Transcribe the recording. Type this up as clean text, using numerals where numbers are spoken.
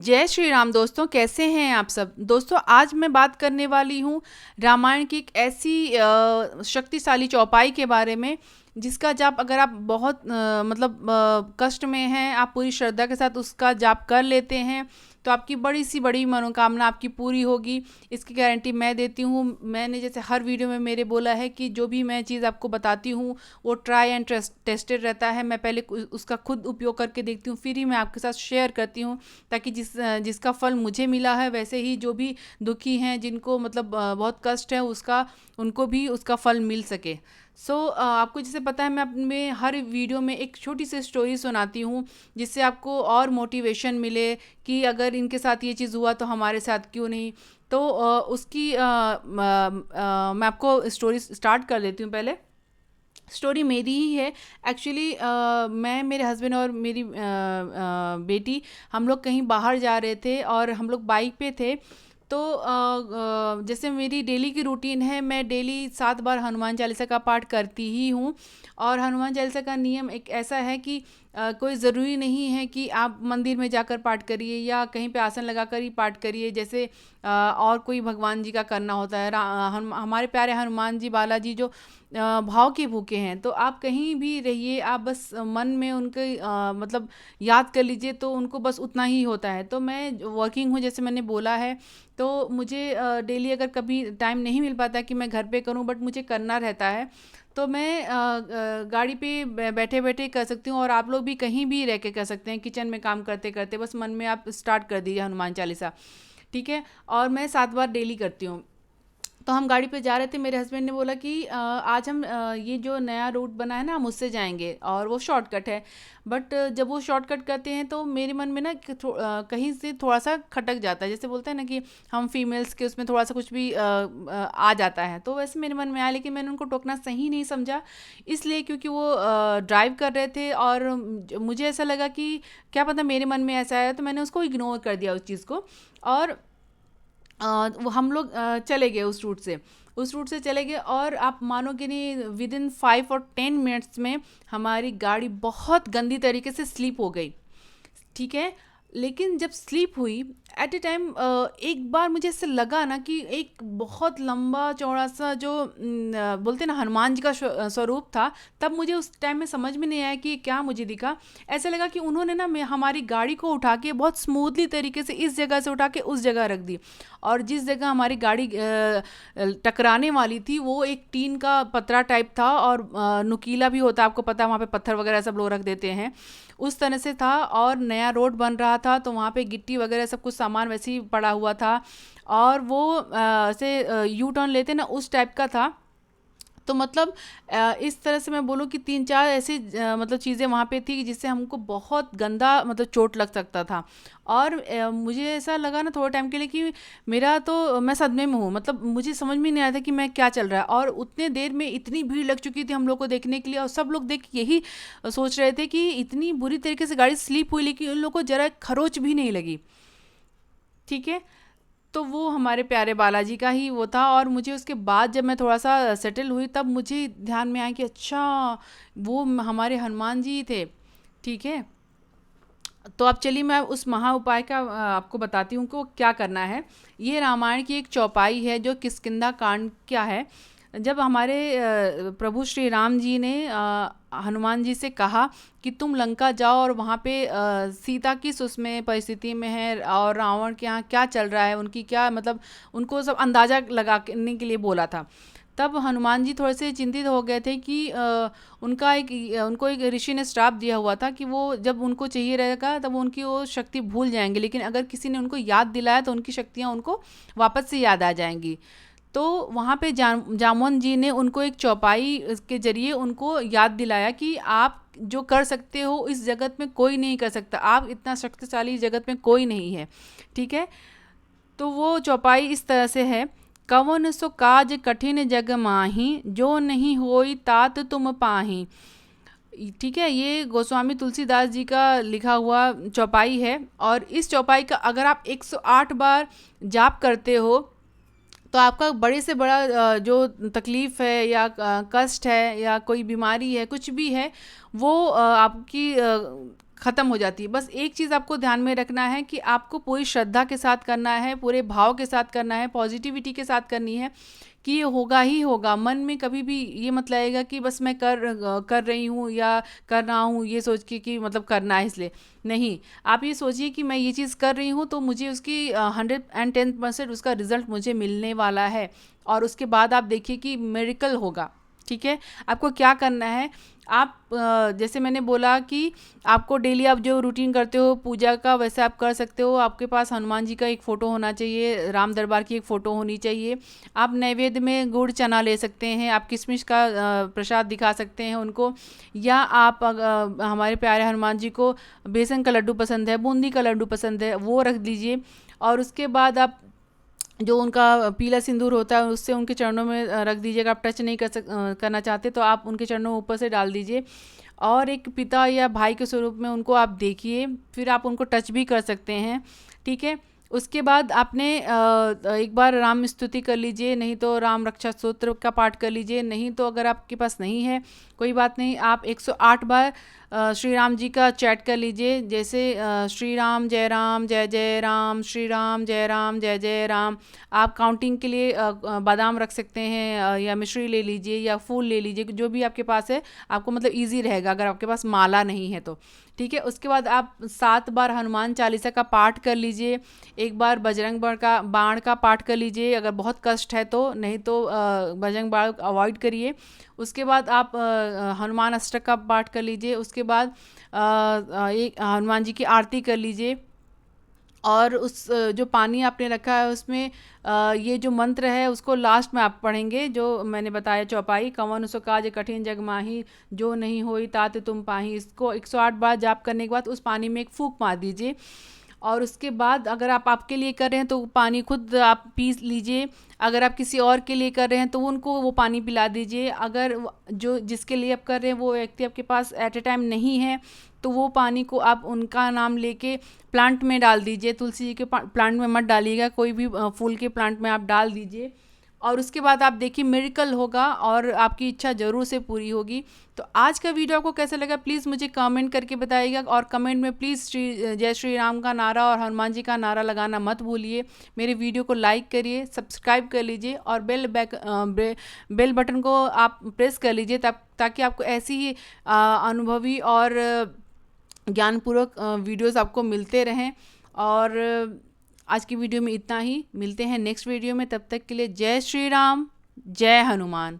जय श्री राम दोस्तों, कैसे हैं आप सब। दोस्तों, आज मैं बात करने वाली हूँ रामायण की एक ऐसी शक्तिशाली चौपाई के बारे में जिसका जाप अगर आप बहुत कष्ट में हैं, आप पूरी श्रद्धा के साथ उसका जाप कर लेते हैं तो आपकी बड़ी सी बड़ी मनोकामना आपकी पूरी होगी। इसकी गारंटी मैं देती हूँ। मैंने जैसे हर वीडियो में मेरे बोला है कि जो भी मैं चीज़ आपको बताती हूँ वो ट्राई एंड टेस्टेड रहता है। मैं पहले उसका खुद उपयोग करके देखती हूँ, फिर ही मैं आपके साथ शेयर करती हूँ, ताकि जिसका फल मुझे मिला है वैसे ही जो भी दुखी हैं, जिनको बहुत कष्ट है, उसका उनको भी उसका फल मिल सके। आपको जैसे पता है, मैं अपने हर वीडियो में एक छोटी सी स्टोरी सुनाती हूँ जिससे आपको और मोटिवेशन मिले कि अगर इनके साथ ये चीज़ हुआ तो हमारे साथ क्यों नहीं। मैं आपको स्टोरी स्टार्ट कर देती हूँ। पहले स्टोरी मेरी ही है एक्चुअली। मैं, मेरे हस्बैंड और मेरी बेटी, हम लोग कहीं बाहर जा रहे थे और हम लोग बाइक पे थे। जैसे मेरी डेली की रूटीन है, मैं डेली 7 बार हनुमान चालीसा का पाठ करती ही हूँ। और हनुमान चालीसा का नियम एक ऐसा है कि कोई ज़रूरी नहीं है कि आप मंदिर में जाकर पाठ करिए या कहीं पे आसन लगाकर ही पाठ करिए, जैसे और कोई भगवान जी का करना होता है। हमारे प्यारे हनुमान जी बालाजी जो भाव के भूखे हैं, तो आप कहीं भी रहिए, आप बस मन में उनके याद कर लीजिए तो उनको बस उतना ही होता है। तो मैं वर्किंग हूँ, जैसे मैंने बोला है, तो मुझे डेली अगर कभी टाइम नहीं मिल पाता कि मैं घर पे करूँ, बट मुझे करना रहता है, तो मैं गाड़ी पे बैठे बैठे कर सकती हूँ। और आप लोग भी कहीं भी रह के कर सकते हैं, किचन में काम करते करते बस मन में आप स्टार्ट कर दीजिए हनुमान चालीसा। ठीक है। और मैं 7 बार डेली करती हूँ। तो हम गाड़ी पे जा रहे थे, मेरे हस्बैंड ने बोला कि आज हम ये जो नया रूट बना है ना, हम उससे जाएंगे और वो शॉर्टकट है। बट जब वो शॉर्टकट करते हैं तो मेरे मन में ना कहीं से थोड़ा सा खटक जाता है। जैसे बोलते हैं ना कि हम फीमेल्स के उसमें थोड़ा सा कुछ भी आ जाता है, तो वैसे मेरे मन में आया, लेकिन मैंने उनको टोकना सही नहीं समझा, इसलिए क्योंकि वो ड्राइव कर रहे थे और मुझे ऐसा लगा कि क्या पता मेरे मन में ऐसा आया, तो मैंने उसको इग्नोर कर दिया उस चीज़ को। और वो हम लोग चले गए उस रूट से चले गए, और आप मानोगे नहीं, विद इन 5 और 10 मिनट्स में हमारी गाड़ी बहुत गंदी तरीके से स्लिप हो गई। ठीक है। लेकिन जब स्लीप हुई एट ए टाइम, एक बार मुझे ऐसे लगा ना कि एक बहुत लंबा चौड़ा सा जो बोलते ना हनुमान जी का स्वरूप था। तब मुझे उस टाइम में समझ में नहीं आया कि क्या मुझे दिखा। ऐसा लगा कि उन्होंने ना हमारी गाड़ी को उठा के बहुत स्मूथली तरीके से इस जगह से उठा के उस जगह रख दी। और जिस जगह हमारी गाड़ी टकराने वाली थी वो एक टीन का पतरा टाइप था, और नुकीला भी होता है, आपको पता है, वहाँ पे पत्थर वगैरह सब लोग रख देते हैं, उस तरह से था। और नया रोड बन रहा था, तो वहाँ पे गिट्टी वगैरह सब कुछ सामान वैसे ही पड़ा हुआ था, और वो ऐसे यू टर्न लेते ना उस टाइप का था। तो इस तरह से मैं बोलूँ कि 3-4 ऐसी चीज़ें वहाँ पे थी जिससे हमको बहुत गंदा चोट लग सकता था। और मुझे ऐसा लगा ना थोड़े टाइम के लिए कि मैं सदमे में हूँ, मुझे समझ में नहीं आया था कि मैं क्या चल रहा है। और उतने देर में इतनी भीड़ लग चुकी थी हम लोग को देखने के लिए, और सब लोग देख यही सोच रहे थे कि इतनी बुरी तरीके से गाड़ी स्लिप हुई, लेकिन उन लोग को जरा खरोच भी नहीं लगी। ठीक है। तो वो हमारे प्यारे बालाजी का ही वो था। और मुझे उसके बाद जब मैं थोड़ा सा सेटल हुई, तब मुझे ध्यान में आया कि अच्छा, वो हमारे हनुमान जी थे। ठीक है। तो अब चलिए मैं उस महा उपाय का आपको बताती हूँ कि वो क्या करना है। ये रामायण की एक चौपाई है जो किष्किंधा कांड क्या है। जब हमारे प्रभु श्री राम जी ने हनुमान जी से कहा कि तुम लंका जाओ और वहाँ पे सीता किस उसमें परिस्थिति में है और रावण के यहाँ क्या चल रहा है, उनकी क्या उनको सब अंदाज़ा लगाने के लिए बोला था। तब हनुमान जी थोड़े से चिंतित हो गए थे कि उनको एक ऋषि ने श्राप दिया हुआ था कि वो जब उनको चाहिए रहेगा तब वो उनकी वो शक्ति भूल जाएंगे, लेकिन अगर किसी ने उनको याद दिलाया तो उनकी शक्तियाँ उनको वापस से याद आ जाएंगी। तो वहाँ पे जामवंत जी ने उनको एक चौपाई के जरिए उनको याद दिलाया कि आप जो कर सकते हो इस जगत में कोई नहीं कर सकता, आप इतना शक्तिशाली जगत में कोई नहीं है। ठीक है। तो वो चौपाई इस तरह से है। कवन सो काज कठिन जग माही, जो नहीं होई तात तुम पाही। ठीक है। ये गोस्वामी तुलसीदास जी का लिखा हुआ चौपाई है। और इस चौपाई का अगर आप 108 बार जाप करते हो तो आपका बड़े से बड़ा जो तकलीफ़ है या कष्ट है या कोई बीमारी है, कुछ भी है, वो आपकी ख़त्म हो जाती है। बस एक चीज़ आपको ध्यान में रखना है कि आपको पूरी श्रद्धा के साथ करना है, पूरे भाव के साथ करना है, पॉजिटिविटी के साथ करनी है कि ये होगा ही होगा। मन में कभी भी ये मत लाएगा कि बस मैं कर रही हूँ या कर रहा हूँ ये सोच के कि मतलब करना है इसलिए नहीं। आप ये सोचिए कि मैं ये चीज़ कर रही हूँ तो मुझे उसकी 110% उसका रिजल्ट मुझे मिलने वाला है, और उसके बाद आप देखिए कि मिरेकल होगा। ठीक है, आपको क्या करना है, आप जैसे मैंने बोला कि आपको डेली आप जो रूटीन करते हो पूजा का वैसे आप कर सकते हो। आपके पास हनुमान जी का एक फ़ोटो होना चाहिए, राम दरबार की एक फ़ोटो होनी चाहिए। आप नैवेद्य में गुड़ चना ले सकते हैं, आप किशमिश का प्रसाद दिखा सकते हैं उनको, या आप हमारे प्यारे हनुमान जी को बेसन का लड्डू पसंद है, बूंदी का लड्डू पसंद है, वो रख दीजिए। और उसके बाद आप जो उनका पीला सिंदूर होता है उससे उनके चरणों में रख दीजिएगा। आप टच नहीं करना चाहते तो आप उनके चरणों में ऊपर से डाल दीजिए, और एक पिता या भाई के स्वरूप में उनको आप देखिए, फिर आप उनको टच भी कर सकते हैं। ठीक है, उसके बाद आपने एक बार राम स्तुति कर लीजिए, नहीं तो राम रक्षा स्तोत्र का पाठ कर लीजिए, नहीं तो अगर आपके पास नहीं है कोई बात नहीं, आप 108 बार श्री राम जी का चैट कर लीजिए। जैसे श्री राम जय राम, श्री राम जय जय राम। आप काउंटिंग के लिए बादाम रख सकते हैं, या मिश्री ले लीजिए या फूल ले लीजिए, जो भी आपके पास है, आपको मतलब इजी रहेगा अगर आपके पास माला नहीं है तो। ठीक है, उसके बाद आप 7 बार हनुमान चालीसा का पाठ कर लीजिए, एक बार बजरंग बाण का पाठ कर लीजिए अगर बहुत कष्ट है तो, नहीं तो बजरंग बाण अवॉइड करिए। उसके बाद आप हनुमान अष्टक का पाठ कर लीजिए। उसके बाद एक हनुमान जी की आरती कर लीजिए, और उस जो पानी आपने रखा है उसमें ये जो मंत्र है उसको लास्ट में आप पढ़ेंगे, जो मैंने बताया चौपाई, कवन सो काज कठिन जग माही, जो नहीं होई तात तुम पाही। इसको 108 बार जाप करने के बाद उस पानी में एक फूंक मार दीजिए, और उसके बाद अगर आप आपके लिए कर रहे हैं तो पानी खुद आप पी लीजिए, अगर आप किसी और के लिए कर रहे हैं तो उनको वो पानी पिला दीजिए। अगर जो जिसके लिए आप कर रहे हैं वो व्यक्ति आपके पास एट ए टाइम नहीं है तो वो पानी को आप उनका नाम लेके प्लांट में डाल दीजिए। तुलसी जी के प्लांट में मत डालिएगा, कोई भी फूल के प्लांट में आप डाल दीजिए, और उसके बाद आप देखिए मिरेकल होगा और आपकी इच्छा ज़रूर से पूरी होगी। तो आज का वीडियो आपको कैसा लगा प्लीज़ मुझे कमेंट करके बताइएगा, और कमेंट में प्लीज़ जय श्री राम का नारा और हनुमान जी का नारा लगाना मत भूलिए। मेरे वीडियो को लाइक करिए, सब्सक्राइब कर लीजिए, और बेल बटन को आप प्रेस कर लीजिए ताकि आपको ऐसी ही अनुभवी और ज्ञानपूर्वक वीडियोस आपको मिलते रहें। और आज की वीडियो में इतना ही, मिलते हैं नेक्स्ट वीडियो में, तब तक के लिए जय श्री राम, जय हनुमान।